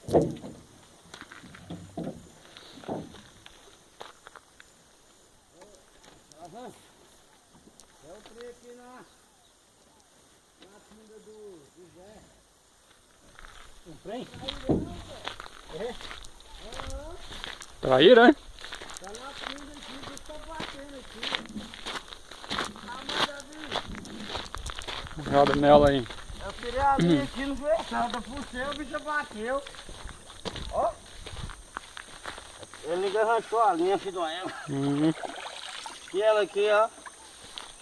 Eu entrei aqui na tenda do Zé. Vem. É? Traíra, hein? Tá na tenda aqui, o bicho tá batendo aqui. Ah, manda vir. Joga nela aí. Eu tirei a linha aqui, não fez nada. Puxei, o bicho bateu. Ó. Ele arranchou a linha, filho do ela. E ela aqui, ó.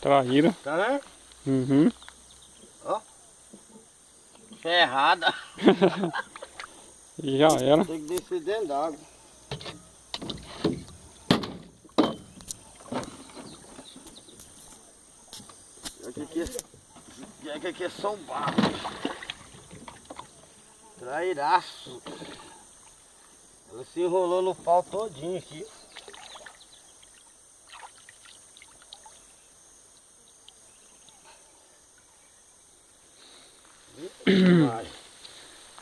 Traíra. Tá vendo? Uhum. Ó. Ferrada. E já era. Tem que descer dentro d'água. Aqui é só um barro. Trairaço. Ela se enrolou no pau todinho aqui.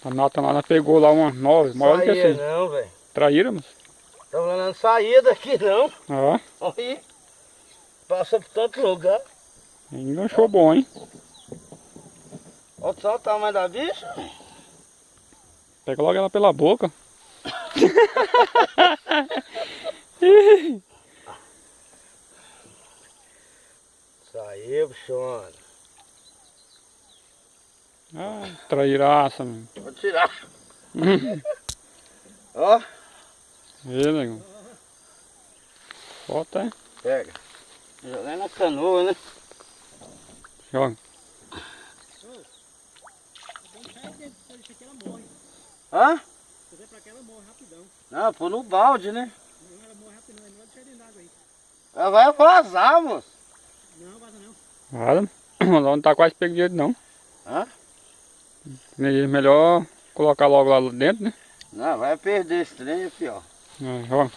A Nata lá pegou lá umas 9, maior do que Saía assim. não, velho. Traíra, mas. Tá falando, não saía daqui não. Ó, Olha aí. Passa por todo lugar. enganchou bom, hein? Olha só o tamanho da bicha. Pega logo ela pela boca. Saiu, bichona. Ah, trairaça, mano. Vou tirar. Ó. Vê, negão. Bota, hein? Pega. Joguei na canoa, né? Joga. Hã? Fazer pra que ela morre rapidão. Não, pô no balde, né? Não, ela morre rapidão, é melhor deixar dentro d'água aí. Ela vai vazar, moço. Não, vaza não. Vaza? Lá não tá quase pego direito não. Hã? Melhor colocar logo lá dentro, né? Não, vai perder esse trem aqui, ó. Ó.